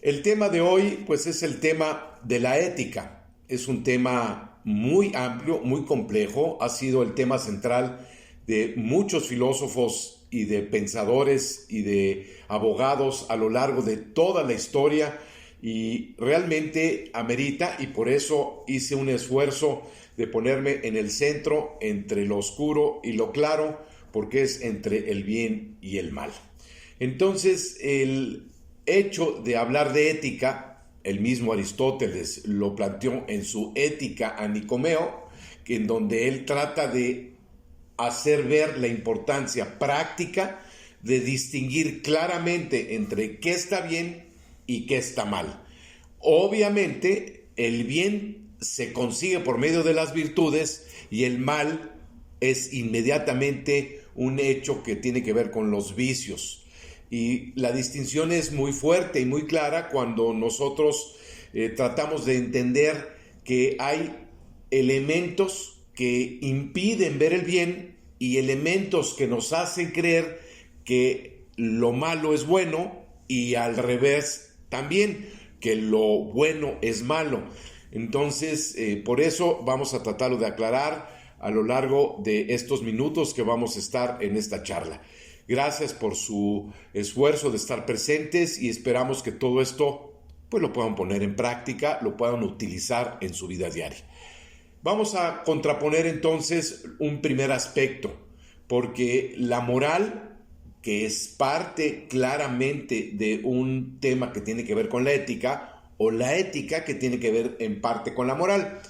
El tema de hoy, pues, es el tema de la ética. Es un tema muy amplio, muy complejo. Ha sido el tema central de muchos filósofos y de pensadores y de abogados a lo largo de toda la historia y realmente amerita, y por eso hice un esfuerzo de ponerme en el centro entre lo oscuro y lo claro, porque es entre el bien y el mal. Entonces, el hecho de hablar de ética, el mismo Aristóteles lo planteó en su Ética a Nicomeo, en donde él trata de hacer ver la importancia práctica de distinguir claramente entre qué está bien y qué está mal. Obviamente, el bien se consigue por medio de las virtudes y el mal es inmediatamente un hecho que tiene que ver con los vicios. Y la distinción es muy fuerte y muy clara cuando nosotros tratamos de entender que hay elementos que impiden ver el bien y elementos que nos hacen creer que lo malo es bueno y al revés también, que lo bueno es malo. Entonces, por eso vamos a tratarlo de aclarar a lo largo de estos minutos que vamos a estar en esta charla. Gracias por su esfuerzo de estar presentes y esperamos que todo esto pues lo puedan poner en práctica, lo puedan utilizar en su vida diaria. Vamos a contraponer entonces un primer aspecto, porque la moral, que es parte claramente de un tema que tiene que ver con la ética, o la ética que tiene que ver en parte con la moral.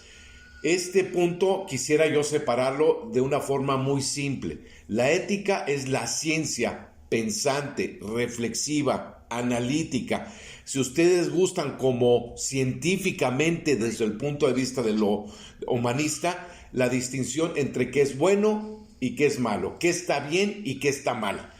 Este punto quisiera yo separarlo de una forma muy simple. La ética es la ciencia pensante, reflexiva, analítica. Si ustedes gustan como científicamente desde el punto de vista de lo humanista, la distinción entre qué es bueno y qué es malo, qué está bien y qué está mal.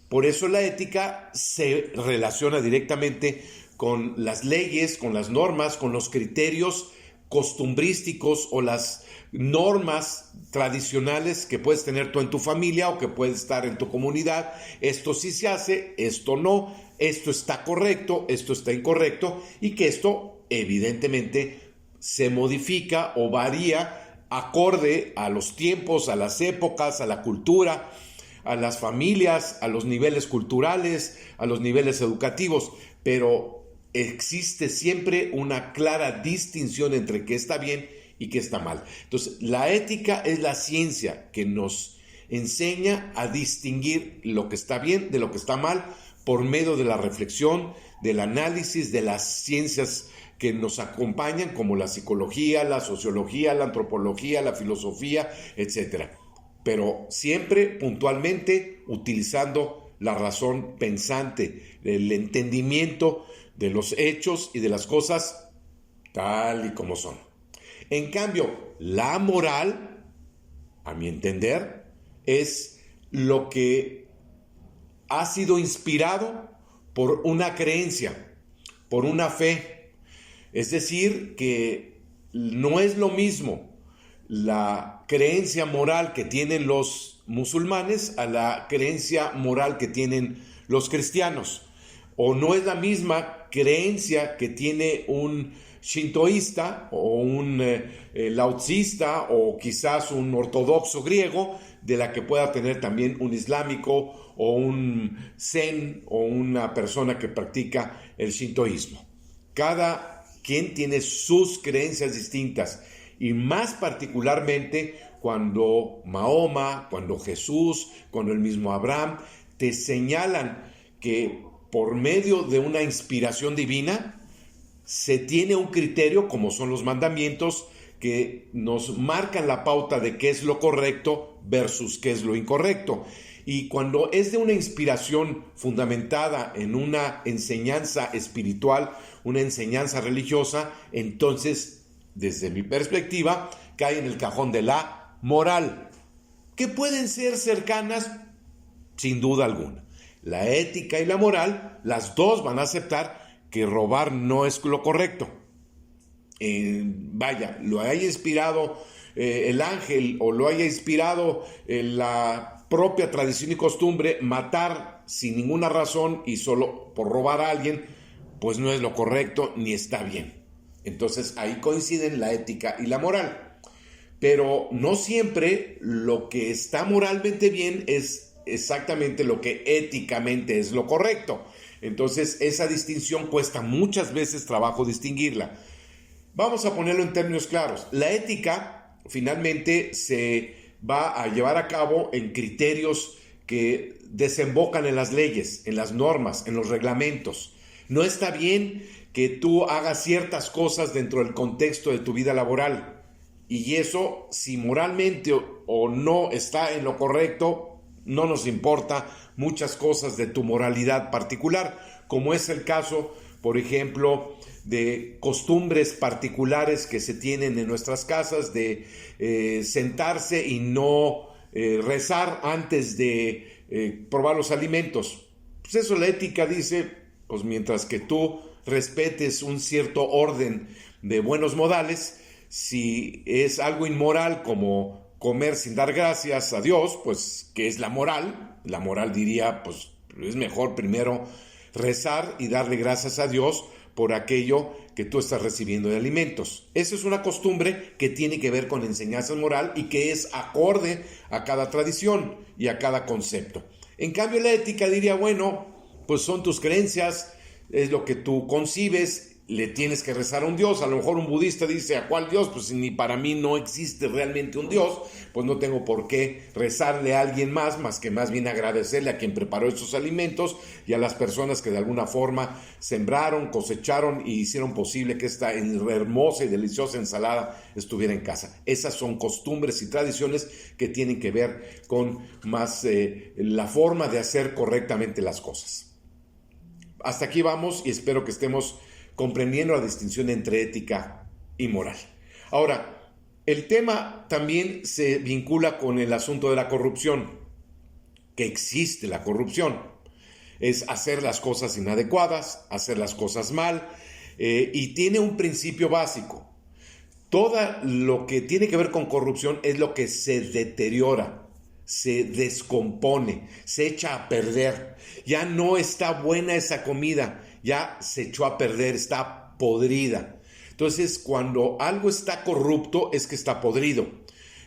Por eso la ética se relaciona directamente con las leyes, con las normas, con los criterios costumbrísticos o las normas tradicionales que puedes tener tú en tu familia o que puedes estar en tu comunidad. Esto sí se hace, esto no, esto está correcto, esto está incorrecto, y que esto evidentemente se modifica o varía acorde a los tiempos, a las épocas, a la cultura, a las familias, a los niveles culturales, a los niveles educativos, pero existe siempre una clara distinción entre qué está bien y qué está mal. Entonces, la ética es la ciencia que nos enseña a distinguir lo que está bien de lo que está mal por medio de la reflexión, del análisis, de las ciencias que nos acompañan, como la psicología, la sociología, la antropología, la filosofía, etc. Pero siempre puntualmente utilizando la razón pensante, el entendimiento de los hechos y de las cosas tal y como son. En cambio, la moral, a mi entender, es lo que ha sido inspirado por una creencia, por una fe. Es decir, que no es lo mismo la creencia moral que tienen los musulmanes a la creencia moral que tienen los cristianos. O no es la misma creencia que tiene un shintoísta o un laotsista o quizás un ortodoxo griego, de la que pueda tener también un islámico o un zen o una persona que practica el shintoísmo. Cada quien tiene sus creencias distintas, y más particularmente cuando Mahoma, cuando Jesús, cuando el mismo Abraham te señalan que por medio de una inspiración divina se tiene un criterio, como son los mandamientos, que nos marcan la pauta de qué es lo correcto versus qué es lo incorrecto. Y cuando es de una inspiración fundamentada en una enseñanza espiritual, una enseñanza religiosa, entonces, desde mi perspectiva, cae en el cajón de la moral, que pueden ser cercanas sin duda alguna. La ética y la moral, las dos van a aceptar que robar no es lo correcto. Lo haya inspirado el ángel o lo haya inspirado la propia tradición y costumbre, matar sin ninguna razón y solo por robar a alguien, pues no es lo correcto ni está bien. Entonces ahí coinciden la ética y la moral. Pero no siempre lo que está moralmente bien es exactamente lo que éticamente es lo correcto. Entonces esa distinción cuesta muchas veces trabajo distinguirla. Vamos a ponerlo en términos claros. La ética finalmente se va a llevar a cabo en criterios que desembocan en las leyes, en las normas, en los reglamentos. No está bien que tú hagas ciertas cosas dentro del contexto de tu vida laboral. Y eso, si moralmente o no está en lo correcto, no nos importa muchas cosas de tu moralidad particular, como es el caso, por ejemplo, de costumbres particulares que se tienen en nuestras casas, de sentarse y no rezar antes de probar los alimentos. Pues eso la ética dice, pues mientras que tú respetes un cierto orden de buenos modales, si es algo inmoral como comer sin dar gracias a Dios, pues ¿qué es la moral? La moral diría, pues es mejor primero rezar y darle gracias a Dios por aquello que tú estás recibiendo de alimentos. Esa es una costumbre que tiene que ver con enseñanza moral y que es acorde a cada tradición y a cada concepto. En cambio, la ética diría, bueno, pues son tus creencias, es lo que tú concibes, le tienes que rezar a un Dios. A lo mejor un budista dice, ¿a cuál Dios? Pues si ni para mí no existe realmente un Dios, pues no tengo por qué rezarle a alguien más que más bien agradecerle a quien preparó estos alimentos y a las personas que de alguna forma sembraron, cosecharon y hicieron posible que esta hermosa y deliciosa ensalada estuviera en casa. Esas son costumbres y tradiciones que tienen que ver con más la forma de hacer correctamente las cosas. Hasta aquí vamos y espero que estemos comprendiendo la distinción entre ética y moral. Ahora, el tema también se vincula con el asunto de la corrupción, que existe la corrupción. Es hacer las cosas inadecuadas, hacer las cosas mal, y tiene un principio básico. Todo lo que tiene que ver con corrupción es lo que se deteriora, se descompone, se echa a perder. Ya no está buena esa comida, ya se echó a perder, está podrida. Entonces, cuando algo está corrupto, es que está podrido.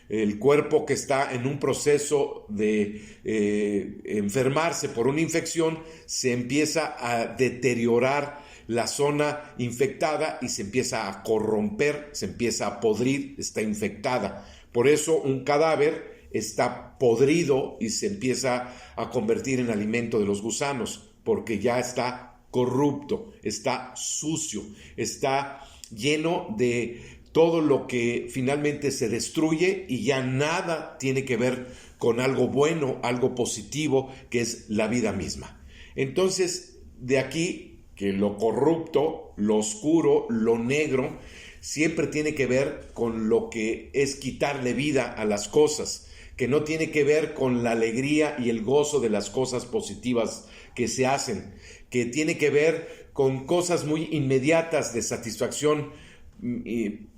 El cuerpo que está en un proceso de enfermarse por una infección, se empieza a deteriorar la zona infectada y se empieza a corromper, se empieza a podrir, está infectada. Por eso un cadáver está podrido y se empieza a convertir en alimento de los gusanos, porque ya está corrupto, está sucio, está lleno de todo lo que finalmente se destruye y ya nada tiene que ver con algo bueno, algo positivo, que es la vida misma. Entonces, de aquí que lo corrupto, lo oscuro, lo negro, siempre tiene que ver con lo que es quitarle vida a las cosas, que no tiene que ver con la alegría y el gozo de las cosas positivas que se hacen, que tiene que ver con cosas muy inmediatas de satisfacción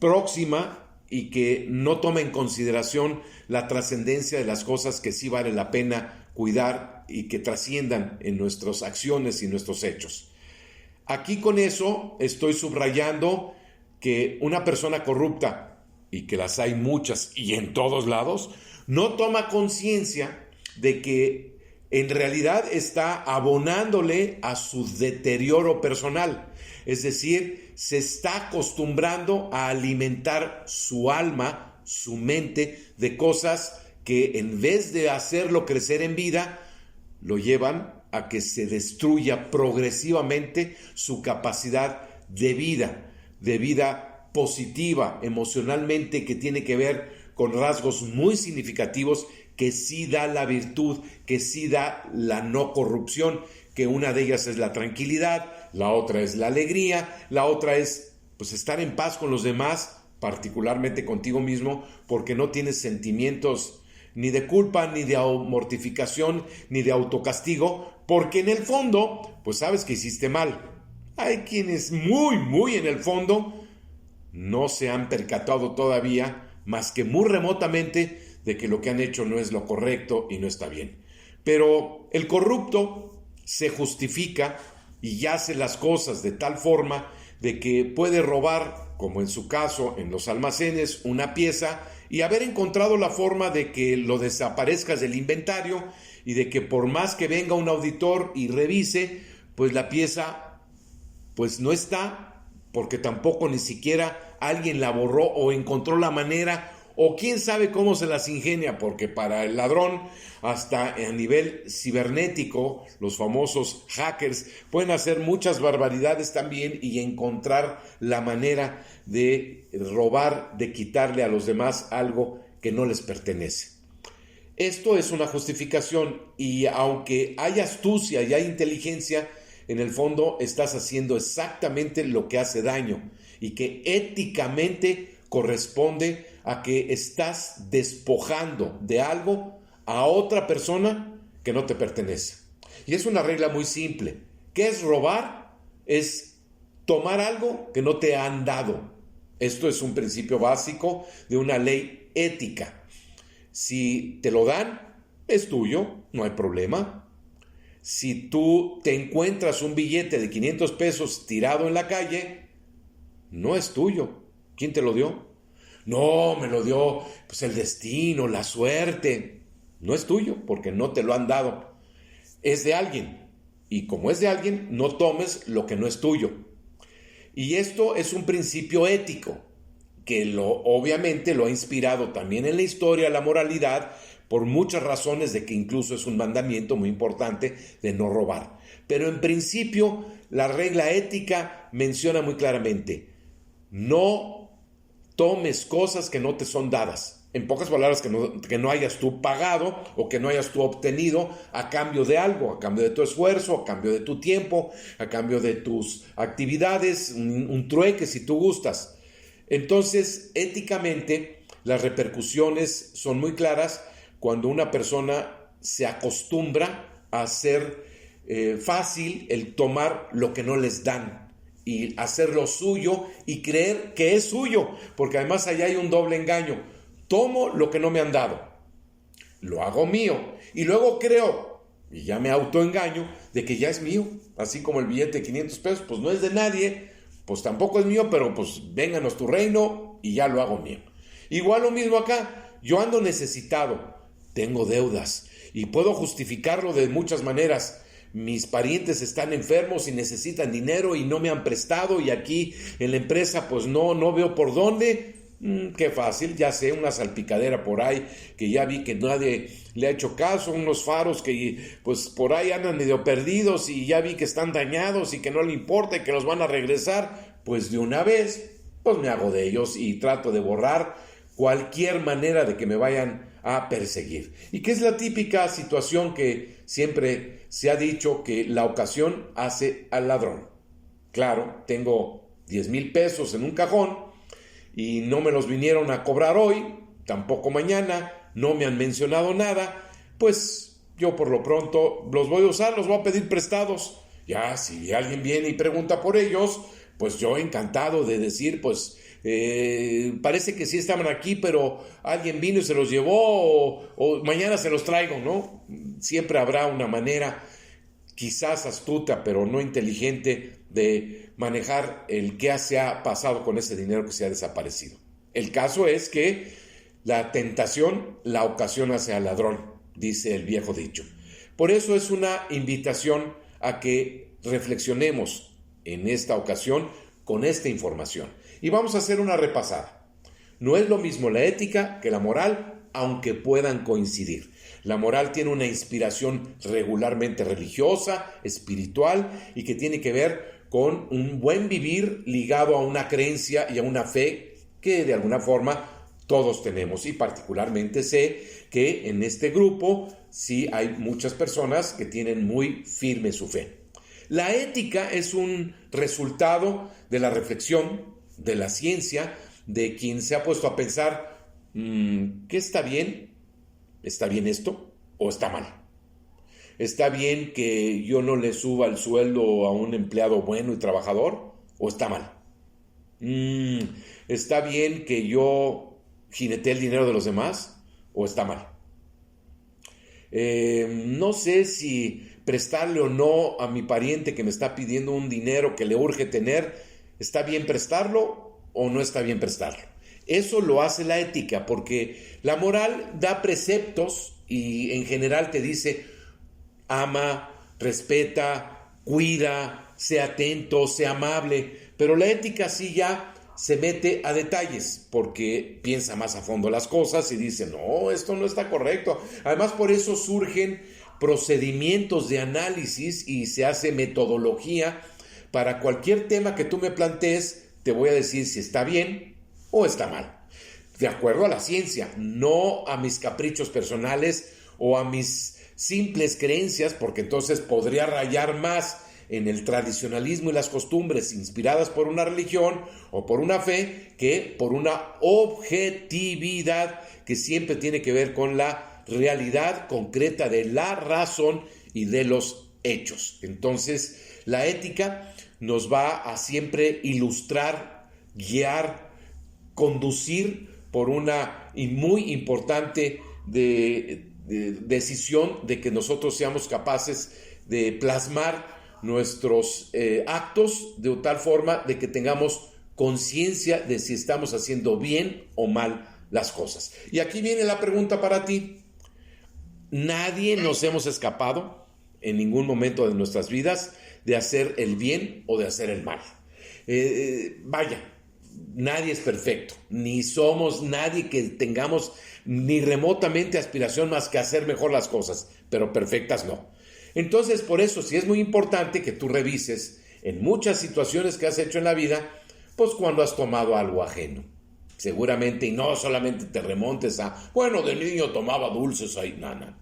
próxima y que no toma en consideración la trascendencia de las cosas que sí vale la pena cuidar y que trasciendan en nuestras acciones y nuestros hechos. Aquí con eso estoy subrayando que una persona corrupta, y que las hay muchas y en todos lados, no toma conciencia de que en realidad está abonándole a su deterioro personal. Es decir, se está acostumbrando a alimentar su alma, su mente, de cosas que en vez de hacerlo crecer en vida, lo llevan a que se destruya progresivamente su capacidad de vida positiva, emocionalmente, que tiene que ver con rasgos muy significativos que sí da la virtud, que sí da la no corrupción, que una de ellas es la tranquilidad, la otra es la alegría, la otra es pues estar en paz con los demás, particularmente contigo mismo, porque no tienes sentimientos ni de culpa, ni de mortificación, ni de autocastigo, porque en el fondo, pues sabes que hiciste mal. Hay quienes muy en el fondo no se han percatado todavía, más que muy remotamente, de que lo que han hecho no es lo correcto y no está bien. Pero el corrupto se justifica y hace las cosas de tal forma de que puede robar, como en su caso en los almacenes, una pieza y haber encontrado la forma de que lo desaparezcas del inventario y de que por más que venga un auditor y revise, pues la pieza pues no está, porque tampoco ni siquiera alguien la borró o encontró la manera, o quién sabe cómo se las ingenia, porque para el ladrón, hasta a nivel cibernético, los famosos hackers pueden hacer muchas barbaridades también y encontrar la manera de robar, de quitarle a los demás algo que no les pertenece. Esto es una justificación y aunque hay astucia y hay inteligencia, en el fondo estás haciendo exactamente lo que hace daño y que éticamente corresponde a que estás despojando de algo a otra persona que no te pertenece. Y es una regla muy simple. ¿Qué es robar? Es tomar algo que no te han dado. Esto es un principio básico de una ley ética. Si te lo dan, es tuyo, no hay problema. Si tú te encuentras un billete de 500 pesos tirado en la calle, no es tuyo. ¿Quién te lo dio? No, me lo dio pues el destino, la suerte. No es tuyo porque no te lo han dado. Es de alguien. Y como es de alguien, no tomes lo que no es tuyo. Y esto es un principio ético que obviamente lo ha inspirado también en la historia, la moralidad, por muchas razones de que incluso es un mandamiento muy importante de no robar. Pero en principio, la regla ética menciona muy claramente, no tomes cosas que no te son dadas. En pocas palabras, que no hayas tú pagado o que no hayas tú obtenido a cambio de algo, a cambio de tu esfuerzo, a cambio de tu tiempo, a cambio de tus actividades, un trueque si tú gustas. Entonces, éticamente, las repercusiones son muy claras cuando una persona se acostumbra a hacer fácil el tomar lo que no les dan y hacerlo suyo y creer que es suyo, porque además allá hay un doble engaño. Tomo lo que no me han dado, lo hago mío y luego creo, y ya me autoengaño, de que ya es mío, así como el billete de 500 pesos, pues no es de nadie, pues tampoco es mío, pero pues vénganos tu reino y ya lo hago mío. Igual lo mismo acá, yo ando necesitado, tengo deudas y puedo justificarlo de muchas maneras. Mis parientes están enfermos y necesitan dinero y no me han prestado y aquí en la empresa pues no veo por dónde. Qué fácil, ya sé, una salpicadera por ahí que ya vi que nadie le ha hecho caso, unos faros que pues por ahí andan medio perdidos y ya vi que están dañados y que no le importa y que los van a regresar, pues de una vez pues me hago de ellos y trato de borrar cualquier manera de que me vayan a perseguir. Y que es la típica situación que siempre se ha dicho que la ocasión hace al ladrón. Claro, tengo 10,000 pesos en un cajón y no me los vinieron a cobrar hoy, tampoco mañana, no me han mencionado nada, pues yo por lo pronto los voy a usar, los voy a pedir prestados. Ya, si alguien viene y pregunta por ellos, pues yo encantado de decir, pues parece que sí estaban aquí, pero alguien vino y se los llevó o mañana se los traigo, ¿no? Siempre habrá una manera, quizás astuta, pero no inteligente, de manejar el qué se ha pasado con ese dinero que se ha desaparecido. El caso es que la tentación, la ocasión hace al ladrón, dice el viejo dicho. Por eso es una invitación a que reflexionemos en esta ocasión con esta información. Y vamos a hacer una repasada. No es lo mismo la ética que la moral, aunque puedan coincidir. La moral tiene una inspiración regularmente religiosa, espiritual y que tiene que ver con un buen vivir ligado a una creencia y a una fe que de alguna forma todos tenemos. Y particularmente sé que en este grupo sí hay muchas personas que tienen muy firme su fe. La ética es un resultado de la reflexión, de la ciencia, de quien se ha puesto a pensar, ¿qué está bien? ¿Está bien esto o está mal? ¿Está bien que yo no le suba el sueldo a un empleado bueno y trabajador o está mal? ¿Está bien que yo jinetee el dinero de los demás o está mal? No sé si prestarle o no a mi pariente que me está pidiendo un dinero que le urge tener, ¿está bien prestarlo o no está bien prestarlo? Eso lo hace la ética, porque la moral da preceptos y en general te dice: ama, respeta, cuida, sea atento, sea amable. Pero la ética sí ya se mete a detalles, porque piensa más a fondo las cosas y dice: no, esto no está correcto. Además, por eso surgen procedimientos de análisis y se hace metodología. Para cualquier tema que tú me plantees, te voy a decir si está bien o está mal, de acuerdo a la ciencia, no a mis caprichos personales o a mis simples creencias, porque entonces podría rayar más en el tradicionalismo y las costumbres inspiradas por una religión o por una fe que por una objetividad que siempre tiene que ver con la realidad concreta de la razón y de los hechos. Entonces, la ética nos va a siempre ilustrar, guiar, conducir por una y muy importante decisión de que nosotros seamos capaces de plasmar nuestros actos de tal forma de que tengamos conciencia de si estamos haciendo bien o mal las cosas. Y aquí viene la pregunta para ti. Nadie nos hemos escapado en ningún momento de nuestras vidas de hacer el bien o de hacer el mal. Vaya, nadie es perfecto, ni somos nadie que tengamos ni remotamente aspiración más que hacer mejor las cosas, pero perfectas no. Entonces, por eso sí es muy importante que tú revises en muchas situaciones que has hecho en la vida, pues cuando has tomado algo ajeno. Seguramente, y no solamente te remontes a, bueno, de niño tomaba dulces ahí, no.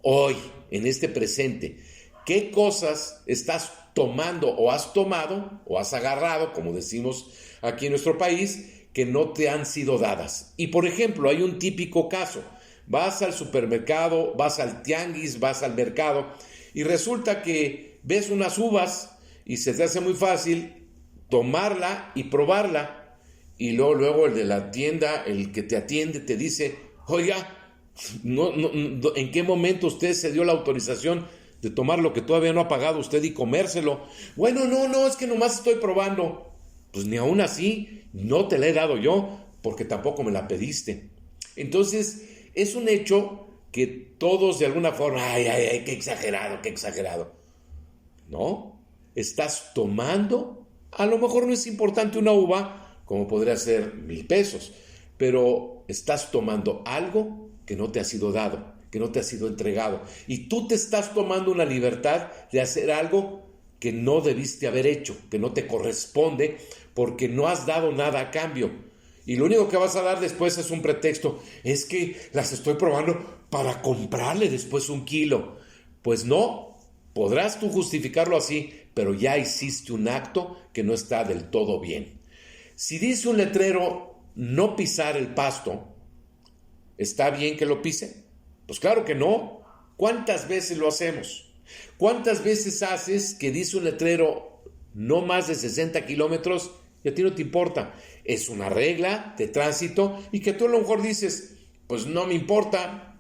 Hoy, en este presente, ¿qué cosas estás tomando o has tomado o has agarrado, como decimos aquí en nuestro país, que no te han sido dadas? Y por ejemplo, hay un típico caso. Vas al supermercado, vas al tianguis, vas al mercado y resulta que ves unas uvas y se te hace muy fácil tomarla y probarla. Y luego el de la tienda, el que te atiende, te dice: oiga, ¿en qué momento usted se dio la autorización de tomar lo que todavía no ha pagado usted y comérselo? Bueno, no, es que nomás estoy probando. Pues ni aún así, no te la he dado yo, porque tampoco me la pediste. Entonces, es un hecho que todos de alguna forma, ay, qué exagerado. ¿No? Estás tomando, a lo mejor no es importante una uva, como podría ser 1,000 pesos, pero estás tomando algo que no te ha sido dado, que no te ha sido entregado, y tú te estás tomando una libertad de hacer algo que no debiste haber hecho, que no te corresponde, porque no has dado nada a cambio. Y lo único que vas a dar después es un pretexto: es que las estoy probando para comprarle después 1 kilo. Pues no, podrás tú justificarlo así, pero ya hiciste un acto que no está del todo bien. Si dice un letrero no pisar el pasto, ¿está bien que lo pise? Pues claro que no. ¿Cuántas veces lo hacemos? ¿Cuántas veces haces que dice un letrero no más de 60 kilómetros y a ti no te importa? Es una regla de tránsito y que tú a lo mejor dices: pues no me importa,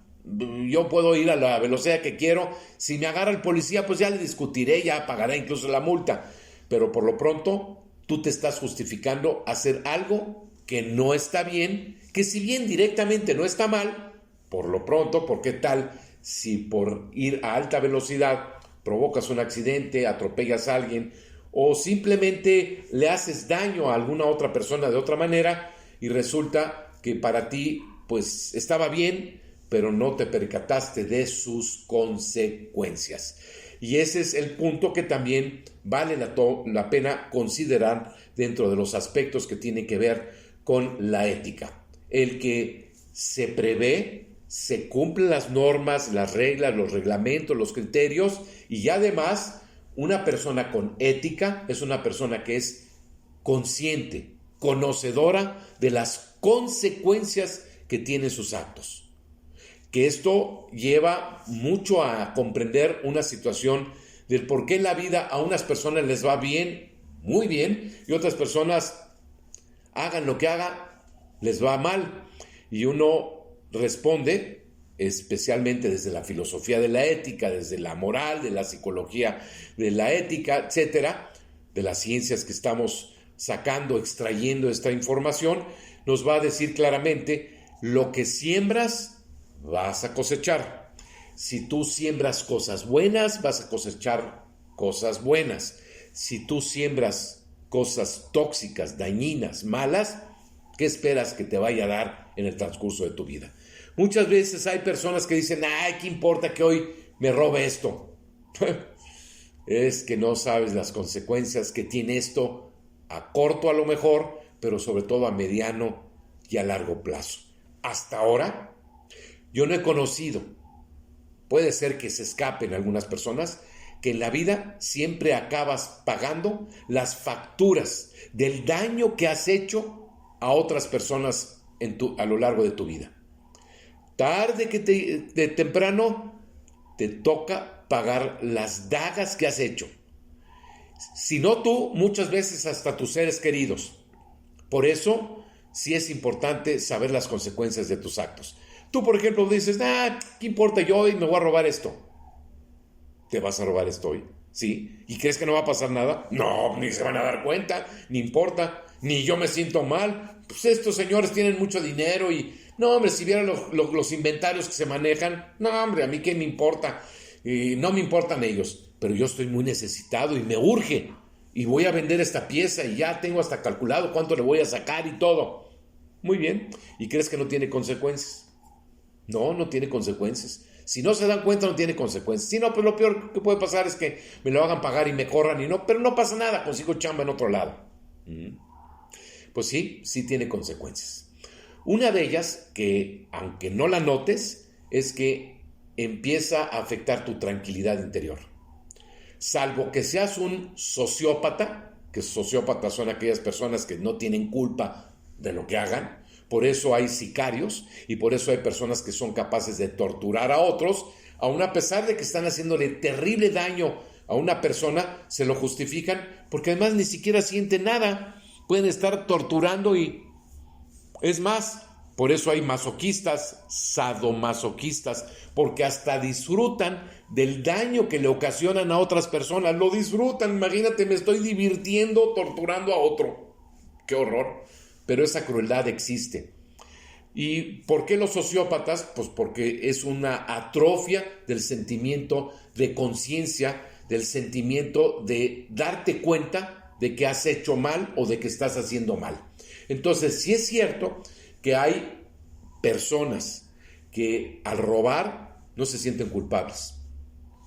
yo puedo ir a la velocidad que quiero. Si me agarra el policía, pues ya le discutiré, ya pagaré incluso la multa. Pero por lo pronto, tú te estás justificando hacer algo que no está bien, que si bien directamente no está mal, por lo pronto, ¿por qué tal si por ir a alta velocidad provocas un accidente, atropellas a alguien o simplemente le haces daño a alguna otra persona de otra manera y resulta que para ti pues estaba bien, pero no te percataste de sus consecuencias? Y ese es el punto que también vale la pena considerar dentro de los aspectos que tienen que ver con la ética. El que se prevé, se cumplen las normas, las reglas, los reglamentos, los criterios, y además una persona con ética es una persona que es consciente, conocedora de las consecuencias que tienen sus actos. Que esto lleva mucho a comprender una situación del por qué en la vida a unas personas les va bien, muy bien, y otras personas, hagan lo que hagan, les va mal. Y uno responde especialmente desde la filosofía de la ética, desde la moral, de la psicología de la ética, etcétera, de las ciencias que estamos sacando, extrayendo esta información, nos va a decir claramente: lo que siembras, vas a cosechar. Si tú siembras cosas buenas, vas a cosechar cosas buenas. Si tú siembras cosas tóxicas, dañinas, malas, ¿qué esperas que te vaya a dar en el transcurso de tu vida? Muchas veces hay personas que dicen: ay, ¿qué importa que hoy me robe esto? Es que no sabes las consecuencias que tiene esto a corto a lo mejor, pero sobre todo a mediano y a largo plazo. Hasta ahora, yo no he conocido, puede ser que se escapen algunas personas, que en la vida siempre acabas pagando las facturas del daño que has hecho a otras personas a lo largo de tu vida. Tarde que de temprano te toca pagar las dagas que has hecho. Si no tú, muchas veces hasta tus seres queridos. Por eso, sí es importante saber las consecuencias de tus actos. Tú, por ejemplo, dices: ¿qué importa? Yo hoy me voy a robar esto. ¿Te vas a robar esto hoy? ¿Sí? ¿Y crees que no va a pasar nada? No, ni se van a dar cuenta, ni importa, ni yo me siento mal. Pues estos señores tienen mucho dinero y... no, hombre, si vieran los inventarios que se manejan, no, hombre, a mí qué me importa. No me importan ellos, pero yo estoy muy necesitado y me urge. Y voy a vender esta pieza y ya tengo hasta calculado cuánto le voy a sacar y todo. Muy bien. ¿Y crees que no tiene consecuencias? No, no tiene consecuencias. Si no se dan cuenta, no tiene consecuencias. Si no, pues lo peor que puede pasar es que me lo hagan pagar y me corran y no, pero no pasa nada, consigo chamba en otro lado. Pues sí, sí tiene consecuencias. Una de ellas, que aunque no la notes, es que empieza a afectar tu tranquilidad interior. Salvo que seas un sociópata, que sociópatas son aquellas personas que no tienen culpa de lo que hagan. Por eso hay sicarios y por eso hay personas que son capaces de torturar a otros, aun a pesar de que están haciéndole terrible daño a una persona, se lo justifican porque además ni siquiera sienten nada. Pueden estar torturando y... es más, por eso hay masoquistas, sadomasoquistas, porque hasta disfrutan del daño que le ocasionan a otras personas. Lo disfrutan, imagínate, me estoy divirtiendo torturando a otro. ¡Qué horror! Pero esa crueldad existe. ¿Y por qué los sociópatas? Pues porque es una atrofia del sentimiento de conciencia, del sentimiento de darte cuenta de que has hecho mal o de que estás haciendo mal. Entonces, sí es cierto que hay personas que al robar no se sienten culpables.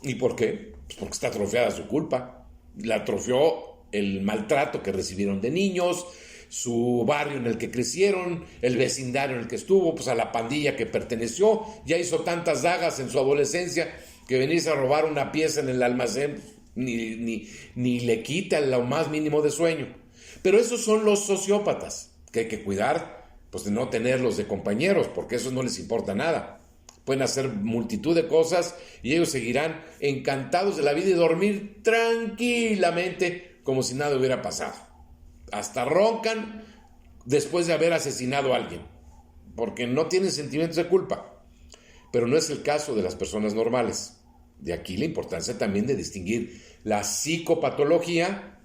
¿Y por qué? Pues porque está atrofiada su culpa. La atrofió el maltrato que recibieron de niños, su barrio en el que crecieron, el vecindario en el que estuvo, pues a la pandilla que perteneció. Ya hizo tantas dagas en su adolescencia que venirse a robar una pieza en el almacén ni le quita lo más mínimo de sueño. Pero esos son los sociópatas, que hay que cuidar, pues de no tenerlos de compañeros, porque eso no les importa nada. Pueden hacer multitud de cosas y ellos seguirán encantados de la vida y dormir tranquilamente como si nada hubiera pasado. Hasta roncan después de haber asesinado a alguien, porque no tienen sentimientos de culpa. Pero no es el caso de las personas normales. De aquí la importancia también de distinguir la psicopatología,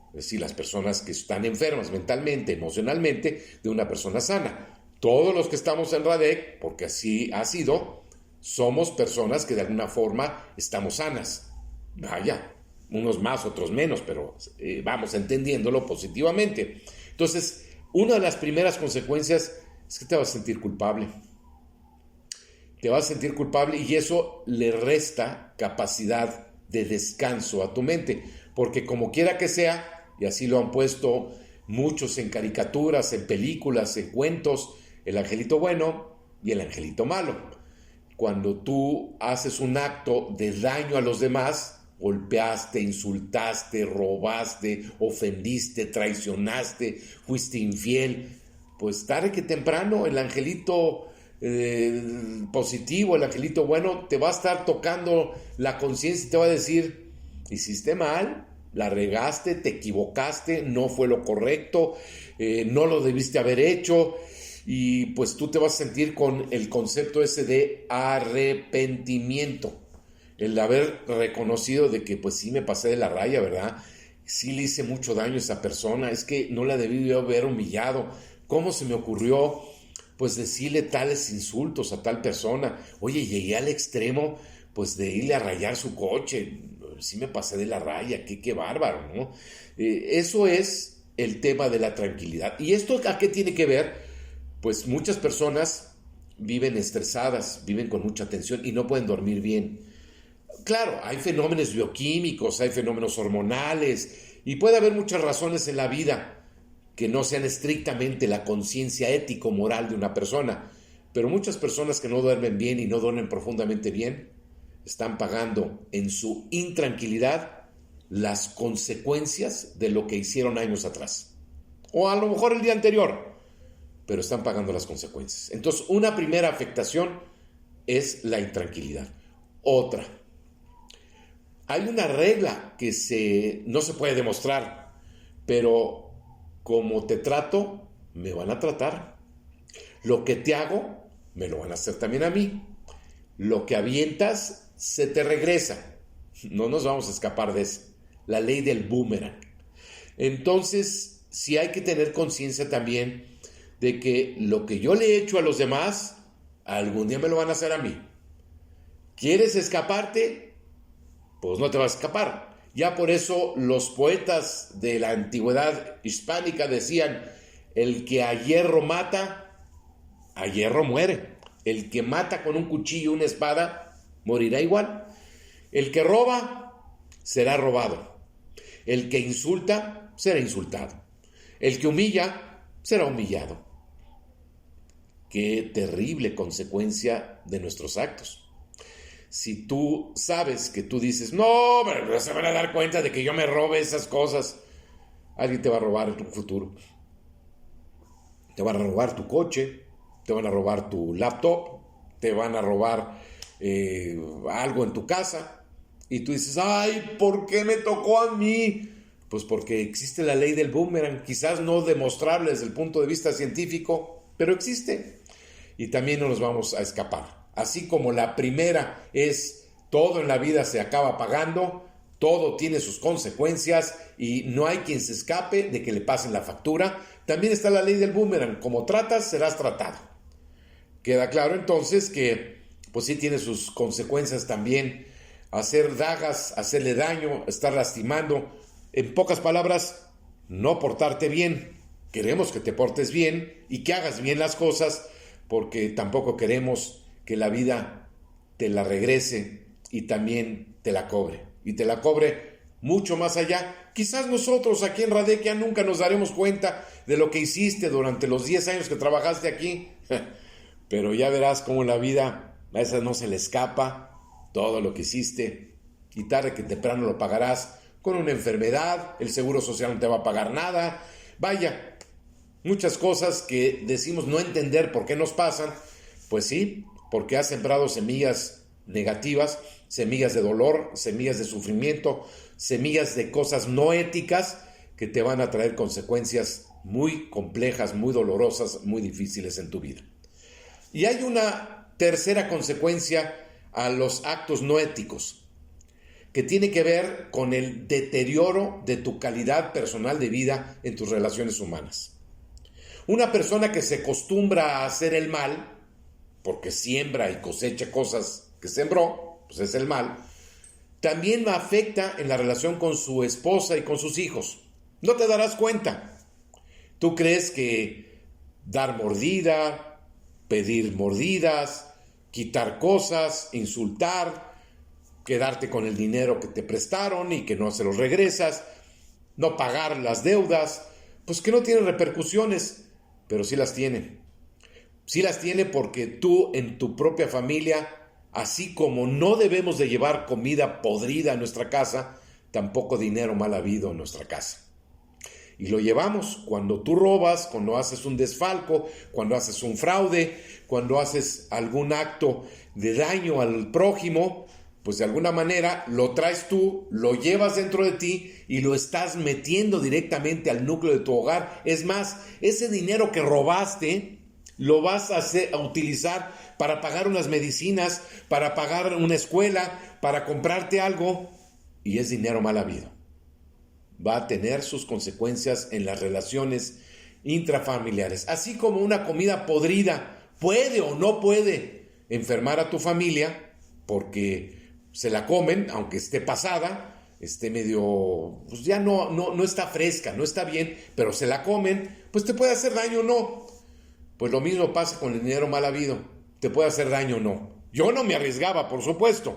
es decir, las personas que están enfermas mentalmente, emocionalmente, de una persona sana. Todos los que estamos en Radec, porque así ha sido, somos personas que de alguna forma estamos sanas. Vaya, unos más, otros menos, pero vamos entendiéndolo positivamente. Entonces, una de las primeras consecuencias es que te vas a sentir culpable. Te vas a sentir culpable y eso le resta capacidad de descanso a tu mente, porque como quiera que sea, y así lo han puesto muchos en caricaturas, en películas, en cuentos, el angelito bueno y el angelito malo. Cuando tú haces un acto de daño a los demás, golpeaste, insultaste, robaste, ofendiste, traicionaste, fuiste infiel, pues tarde que temprano el angelito positivo, el angelito bueno, te va a estar tocando la conciencia y te va a decir: hiciste mal, la regaste, te equivocaste, no fue lo correcto, no lo debiste haber hecho, y pues tú te vas a sentir con el concepto ese de arrepentimiento, el de haber reconocido de que pues sí me pasé de la raya, ¿verdad? Sí le hice mucho daño a esa persona, es que no la debí yo haber humillado. ¿Cómo se me ocurrió pues decirle tales insultos a tal persona? Oye, llegué al extremo pues de irle a rayar su coche, sí me pasé de la raya, qué bárbaro, ¿no? Eso es el tema de la tranquilidad. ¿Y esto a qué tiene que ver? Pues muchas personas viven estresadas, viven con mucha tensión y no pueden dormir bien. Claro, hay fenómenos bioquímicos, hay fenómenos hormonales y puede haber muchas razones en la vida que no sean estrictamente la conciencia ético-moral de una persona, pero muchas personas que no duermen bien y no duermen profundamente bien están pagando en su intranquilidad las consecuencias de lo que hicieron años atrás, o a lo mejor el día anterior, pero están pagando las consecuencias. Entonces, una primera afectación es la intranquilidad. Otra, hay una regla que no se puede demostrar, pero como te trato, me van a tratar. Lo que te hago, me lo van a hacer también a mí. Lo que avientas, se te regresa. No nos vamos a escapar de eso. La ley del boomerang. Entonces, sí hay que tener conciencia también de que lo que yo le he hecho a los demás, algún día me lo van a hacer a mí. ¿Quieres escaparte? Pues no te vas a escapar. Ya por eso los poetas de la antigüedad hispánica decían, el que a hierro mata, a hierro muere. El que mata con un cuchillo y una espada, morirá igual. El que roba, será robado. El que insulta, será insultado. El que humilla, será humillado. Qué terrible consecuencia de nuestros actos. Si tú sabes que tú dices, no, pero se van a dar cuenta de que yo me robe esas cosas, alguien te va a robar en tu futuro. Te van a robar tu coche, te van a robar tu laptop, te van a robar algo en tu casa. Y tú dices, ay, ¿por qué me tocó a mí? Pues porque existe la ley del boomerang, quizás no demostrable desde el punto de vista científico, pero existe. Y también no nos vamos a escapar. Así como la primera es todo en la vida se acaba pagando, todo tiene sus consecuencias y no hay quien se escape de que le pasen la factura, también está la ley del boomerang, como tratas serás tratado. Queda claro entonces que pues sí tiene sus consecuencias también, hacer dagas, hacerle daño, estar lastimando, en pocas palabras, no portarte bien. Queremos que te portes bien y que hagas bien las cosas, porque tampoco queremos que la vida te la regrese y también te la cobre. Y te la cobre mucho más allá. Quizás nosotros aquí en Radekia nunca nos daremos cuenta de lo que hiciste durante los 10 años que trabajaste aquí. Pero ya verás cómo la vida a esa no se le escapa todo lo que hiciste. Y tarde que temprano lo pagarás con una enfermedad. El seguro social no te va a pagar nada. Vaya, muchas cosas que decimos no entender por qué nos pasan. Pues sí, porque has sembrado semillas negativas, semillas de dolor, semillas de sufrimiento, semillas de cosas no éticas que te van a traer consecuencias muy complejas, muy dolorosas, muy difíciles en tu vida. Y hay una tercera consecuencia a los actos no éticos, que tiene que ver con el deterioro de tu calidad personal de vida en tus relaciones humanas. Una persona que se acostumbra a hacer el mal, porque siembra y cosecha cosas que sembró, pues es el mal, también me afecta en la relación con su esposa y con sus hijos. No te darás cuenta. Tú crees que dar mordida, pedir mordidas, quitar cosas, insultar, quedarte con el dinero que te prestaron y que no se los regresas, no pagar las deudas, pues que no tienen repercusiones, pero sí las tiene. Sí las tiene porque tú en tu propia familia, así como no debemos de llevar comida podrida a nuestra casa, tampoco dinero mal habido en nuestra casa. Y lo llevamos cuando tú robas, cuando haces un desfalco, cuando haces un fraude, cuando haces algún acto de daño al prójimo, pues de alguna manera lo traes tú, lo llevas dentro de ti y lo estás metiendo directamente al núcleo de tu hogar. Es más, ese dinero que robaste, lo vas a utilizar para pagar unas medicinas, para pagar una escuela, para comprarte algo, y es dinero mal habido. Va a tener sus consecuencias en las relaciones intrafamiliares, así como una comida podrida puede o no puede enfermar a tu familia porque se la comen, aunque esté pasada, esté medio, pues ya no está fresca, no está bien, pero se la comen, pues te puede hacer daño o no. Pues lo mismo pasa con el dinero mal habido, te puede hacer daño o no. Yo no me arriesgaba, por supuesto.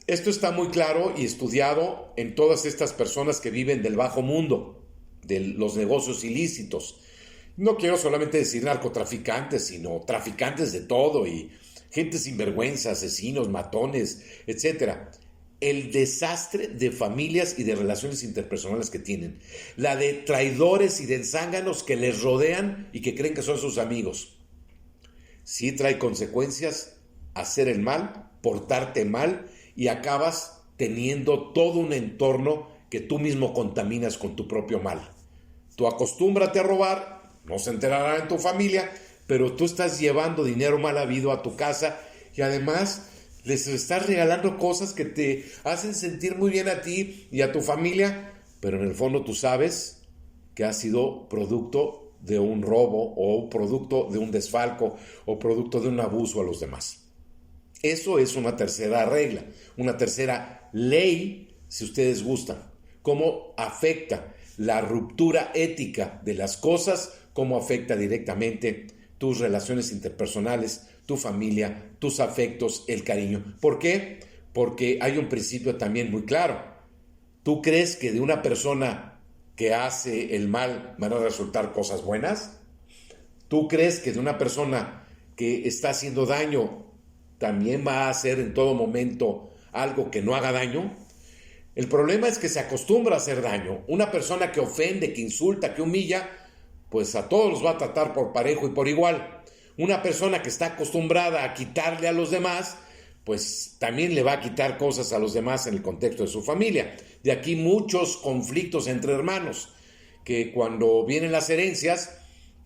Esto está muy claro y estudiado en todas estas personas que viven del bajo mundo, de los negocios ilícitos. No quiero solamente decir narcotraficantes, sino traficantes de todo y gente sinvergüenza, asesinos, matones, etc. El desastre de familias y de relaciones interpersonales que tienen. La de traidores y de zánganos que les rodean y que creen que son sus amigos. Sí trae consecuencias hacer el mal, portarte mal, y acabas teniendo todo un entorno que tú mismo contaminas con tu propio mal. Tú acostúmbrate a robar, no se enterará en tu familia, pero tú estás llevando dinero mal habido a tu casa y además les estás regalando cosas que te hacen sentir muy bien a ti y a tu familia, pero en el fondo tú sabes que ha sido producto de un robo o producto de un desfalco o producto de un abuso a los demás. Eso es una tercera regla, una tercera ley, si ustedes gustan. Cómo afecta la ruptura ética de las cosas, cómo afecta directamente tus relaciones interpersonales, tu familia, tus afectos, el cariño. ¿Por qué? Porque hay un principio también muy claro. ¿Tú crees que de una persona que hace el mal van a resultar cosas buenas? ¿Tú crees que de una persona que está haciendo daño también va a hacer en todo momento algo que no haga daño? El problema es que se acostumbra a hacer daño. Una persona que ofende, que insulta, que humilla, pues a todos los va a tratar por parejo y por igual. Una persona que está acostumbrada a quitarle a los demás, pues también le va a quitar cosas a los demás en el contexto de su familia. De aquí muchos conflictos entre hermanos, que cuando vienen las herencias,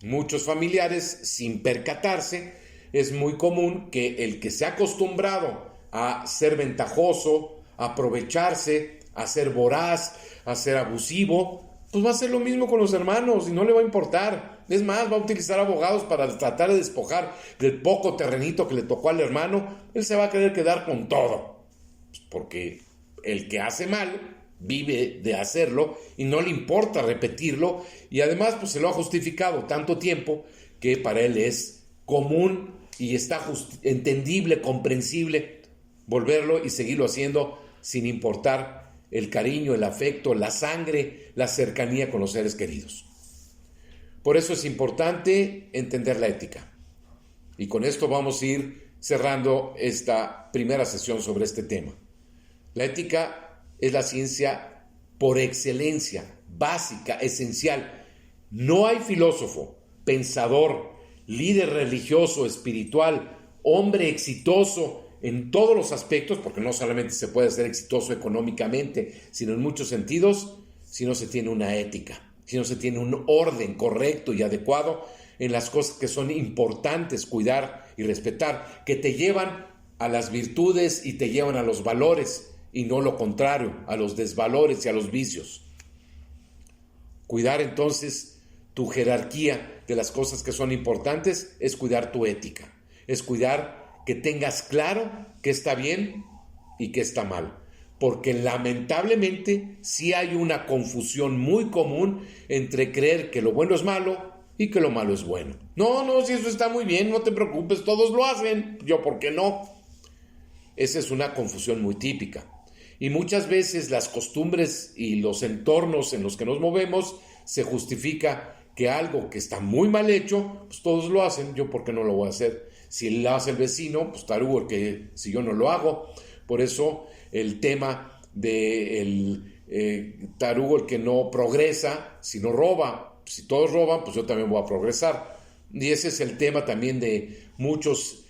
muchos familiares, sin percatarse, es muy común que el que se ha acostumbrado a ser ventajoso, a aprovecharse, a ser voraz, a ser abusivo, pues va a hacer lo mismo con los hermanos y no le va a importar. Es más, va a utilizar abogados para tratar de despojar del poco terrenito que le tocó al hermano. Él se va a querer quedar con todo, porque el que hace mal vive de hacerlo y no le importa repetirlo, y además pues se lo ha justificado tanto tiempo que para él es común y está entendible, comprensible volverlo y seguirlo haciendo sin importar el cariño, el afecto, la sangre, la cercanía con los seres queridos. Por eso es importante entender la ética. Y con esto vamos a ir cerrando esta primera sesión sobre este tema. La ética es la ciencia por excelencia, básica, esencial. No hay filósofo, pensador, líder religioso, espiritual, hombre exitoso en todos los aspectos, porque no solamente se puede ser exitoso económicamente, sino en muchos sentidos, si no se tiene una ética, si no se tiene un orden correcto y adecuado en las cosas que son importantes cuidar y respetar, que te llevan a las virtudes y te llevan a los valores, y no lo contrario, a los desvalores y a los vicios. Cuidar entonces tu jerarquía de las cosas que son importantes es cuidar tu ética, es cuidar que tengas claro qué está bien y qué está mal, porque lamentablemente sí hay una confusión muy común entre creer que lo bueno es malo y que lo malo es bueno. No, si eso está muy bien, no te preocupes, todos lo hacen, yo ¿por qué no? Esa es una confusión muy típica. Y muchas veces las costumbres y los entornos en los que nos movemos se justifica que algo que está muy mal hecho, pues todos lo hacen, yo ¿por qué no lo voy a hacer? Si lo hace el vecino, pues tarugo que si yo no lo hago. Por eso el tema del tarugo el que no progresa, si no roba, si todos roban, pues yo también voy a progresar. Y ese es el tema también de muchos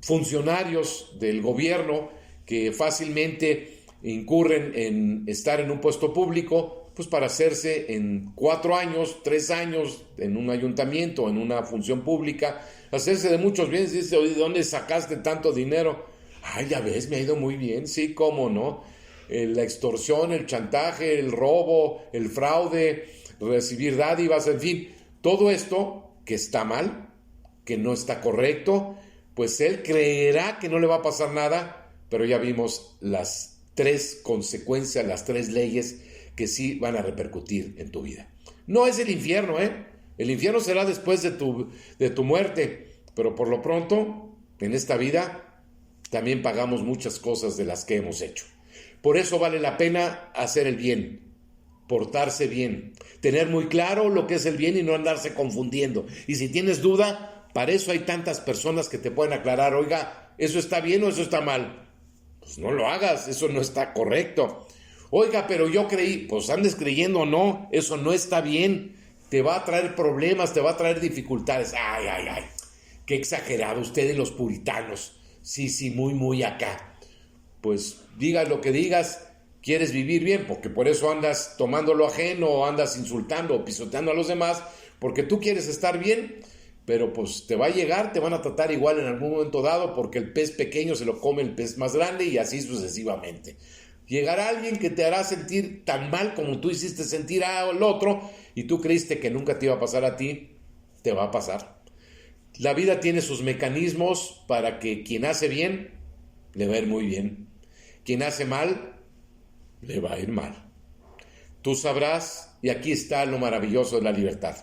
funcionarios del gobierno que fácilmente incurren en estar en un puesto público pues para hacerse en 4 años, 3 años, en un ayuntamiento, en una función pública, hacerse de muchos bienes. Dice, oye, ¿de dónde sacaste tanto dinero? Ay, ya ves, me ha ido muy bien, sí, cómo no. La extorsión, el chantaje, el robo, el fraude, recibir dádivas, en fin, todo esto que está mal, que no está correcto, pues él creerá que no le va a pasar nada, pero ya vimos las 3 consecuencias, las 3 leyes que sí van a repercutir en tu vida. No es el infierno, el infierno será después de tu muerte, pero por lo pronto, en esta vida, también pagamos muchas cosas de las que hemos hecho. Por eso vale la pena hacer el bien, portarse bien, tener muy claro lo que es el bien y no andarse confundiendo. Y si tienes duda, para eso hay tantas personas que te pueden aclarar, oiga, ¿eso está bien o eso está mal? Pues no lo hagas, eso no está correcto. Oiga, pero yo creí, pues andes creyendo o no, eso no está bien, te va a traer problemas, te va a traer dificultades. Ay, qué exagerado usted y los puritanos. Sí, muy acá. Pues digas lo que digas, quieres vivir bien, porque por eso andas tomando lo ajeno, o andas insultando o pisoteando a los demás, porque tú quieres estar bien, pero pues te va a llegar, te van a tratar igual en algún momento dado, porque el pez pequeño se lo come el pez más grande y así sucesivamente. Llegará alguien que te hará sentir tan mal como tú hiciste sentir al otro y tú creíste que nunca te iba a pasar a ti, te va a pasar. La vida tiene sus mecanismos para que quien hace bien, le va a ir muy bien. Quien hace mal, le va a ir mal. Tú sabrás, y aquí está lo maravilloso de la libertad.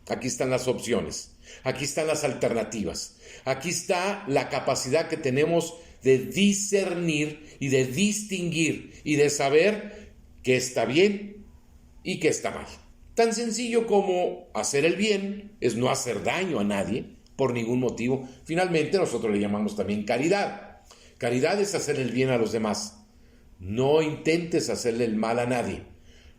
Aquí están las opciones, aquí están las alternativas, aquí está la capacidad que tenemos de discernir y de distinguir y de saber qué está bien y qué está mal. Tan sencillo como hacer el bien es no hacer daño a nadie por ningún motivo. Finalmente nosotros le llamamos también caridad. Caridad es hacer el bien a los demás. No intentes hacerle el mal a nadie.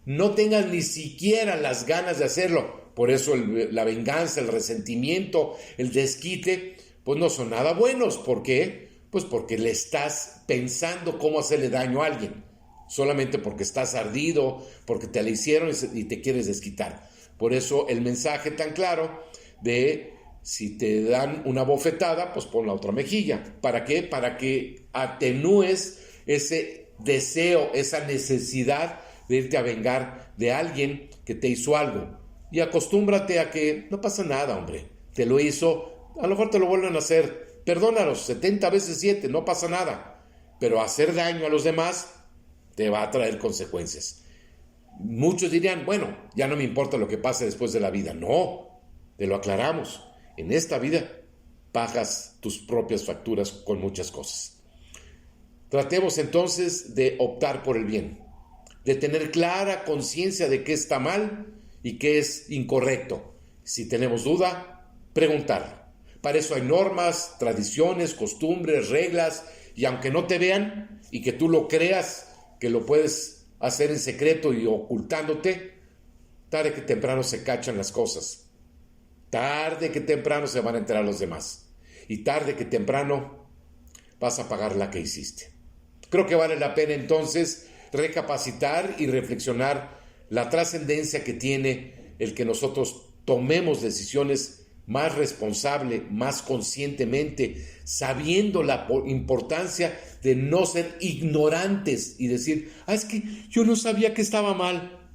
No tengas ni siquiera las ganas de hacerlo. Por eso la venganza, el resentimiento, el desquite, pues no son nada buenos. ¿Por qué? Pues porque le estás pensando cómo hacerle daño a alguien. Solamente porque estás ardido, porque te la hicieron y te quieres desquitar. Por eso el mensaje tan claro de si te dan una bofetada, pues pon la otra mejilla. ¿Para qué? Para que atenúes ese deseo, esa necesidad de irte a vengar de alguien que te hizo algo. Y acostúmbrate a que no pasa nada, hombre. Te lo hizo, a lo mejor te lo vuelven a hacer. Perdónalos, 70 veces 7, no pasa nada. Pero hacer daño a los demás te va a traer consecuencias. Muchos dirían, bueno, ya no me importa lo que pase después de la vida. No, te lo aclaramos. En esta vida pagas tus propias facturas con muchas cosas. Tratemos entonces de optar por el bien, de tener clara conciencia de qué está mal y qué es incorrecto. Si tenemos duda, preguntar. Para eso hay normas, tradiciones, costumbres, reglas, y aunque no te vean y que tú lo creas, que lo puedes hacer en secreto y ocultándote, tarde que temprano se cachan las cosas. Tarde que temprano se van a enterar los demás. Y tarde que temprano vas a pagar la que hiciste. Creo que vale la pena entonces recapacitar y reflexionar la trascendencia que tiene el que nosotros tomemos decisiones más responsable, más conscientemente, sabiendo la importancia de no ser ignorantes y decir, es que yo no sabía que estaba mal.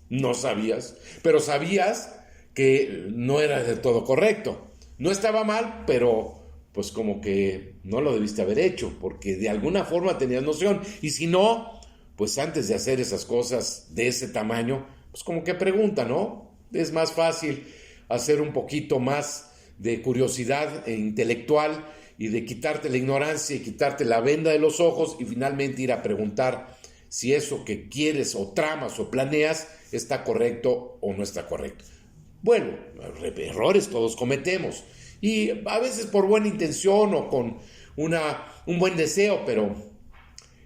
No sabías, pero sabías que no era del todo correcto. No estaba mal, pero pues como que no lo debiste haber hecho, porque de alguna forma tenías noción. Y si no, pues antes de hacer esas cosas de ese tamaño, pues como que pregunta, ¿no? Es más fácil hacer un poquito más de curiosidad intelectual y de quitarte la ignorancia y quitarte la venda de los ojos y finalmente ir a preguntar si eso que quieres o tramas o planeas está correcto o no está correcto. Bueno, errores todos cometemos y a veces por buena intención o con un buen deseo, pero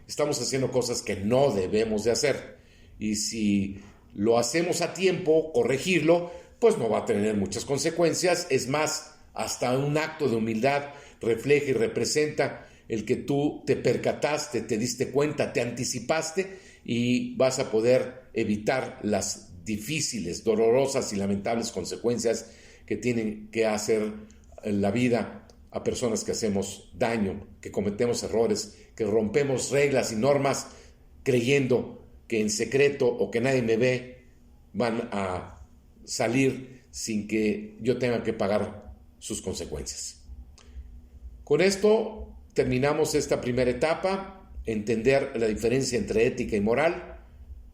estamos haciendo cosas que no debemos de hacer. Y si lo hacemos a tiempo, corregirlo, pues no va a tener muchas consecuencias. Es más, hasta un acto de humildad refleja y representa el que tú te percataste, te diste cuenta, te anticipaste y vas a poder evitar las difíciles, dolorosas y lamentables consecuencias que tienen que hacer la vida a personas que hacemos daño, que cometemos errores, que rompemos reglas y normas creyendo que en secreto o que nadie me ve van a salir sin que yo tenga que pagar sus consecuencias. Con esto terminamos esta primera etapa, entender la diferencia entre ética y moral,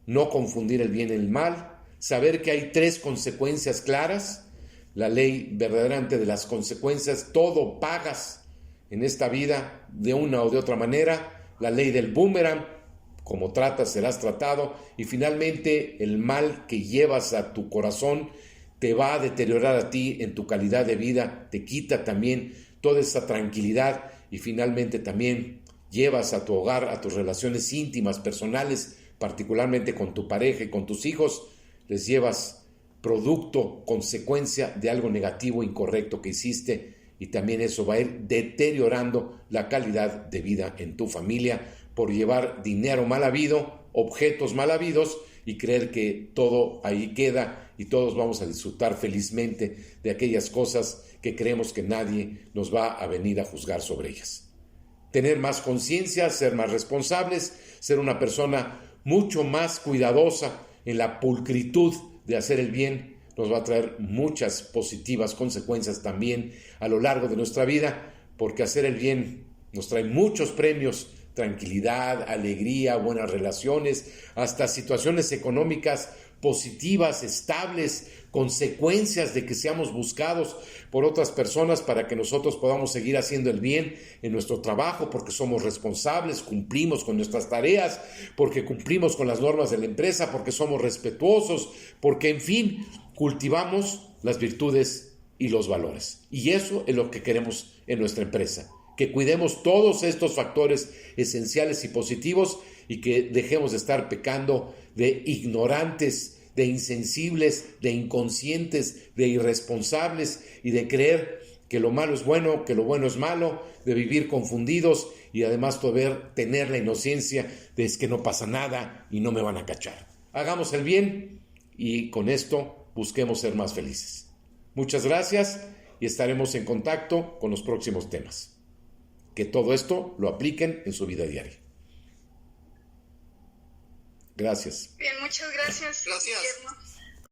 no confundir el bien y el mal, saber que hay 3 consecuencias claras, la ley verdaderamente de las consecuencias, todo pagas en esta vida de una o de otra manera, la ley del boomerang, como tratas serás tratado, y finalmente el mal que llevas a tu corazón te va a deteriorar a ti en tu calidad de vida, te quita también toda esa tranquilidad y finalmente también llevas a tu hogar, a tus relaciones íntimas, personales, particularmente con tu pareja y con tus hijos, les llevas producto, consecuencia de algo negativo, incorrecto que hiciste, y también eso va a ir deteriorando la calidad de vida en tu familia por llevar dinero mal habido, objetos mal habidos y creer que todo ahí queda y todos vamos a disfrutar felizmente de aquellas cosas que creemos que nadie nos va a venir a juzgar sobre ellas. Tener más conciencia, ser más responsables, ser una persona mucho más cuidadosa en la pulcritud de hacer el bien, nos va a traer muchas positivas consecuencias también a lo largo de nuestra vida, porque hacer el bien nos trae muchos premios, tranquilidad, alegría, buenas relaciones, hasta situaciones económicas positivas, estables, consecuencias de que seamos buscados por otras personas para que nosotros podamos seguir haciendo el bien en nuestro trabajo, porque somos responsables, cumplimos con nuestras tareas, porque cumplimos con las normas de la empresa, porque somos respetuosos, porque en fin, cultivamos las virtudes y los valores. Y eso es lo que queremos en nuestra empresa, que cuidemos todos estos factores esenciales y positivos y que dejemos de estar pecando de ignorantes, de insensibles, de inconscientes, de irresponsables y de creer que lo malo es bueno, que lo bueno es malo, de vivir confundidos y además tener la inocencia de es que no pasa nada y no me van a cachar. Hagamos el bien y con esto busquemos ser más felices. Muchas gracias y estaremos en contacto con los próximos temas. Que todo esto lo apliquen en su vida diaria. Gracias. Bien, muchas gracias. Gracias. Guillermo.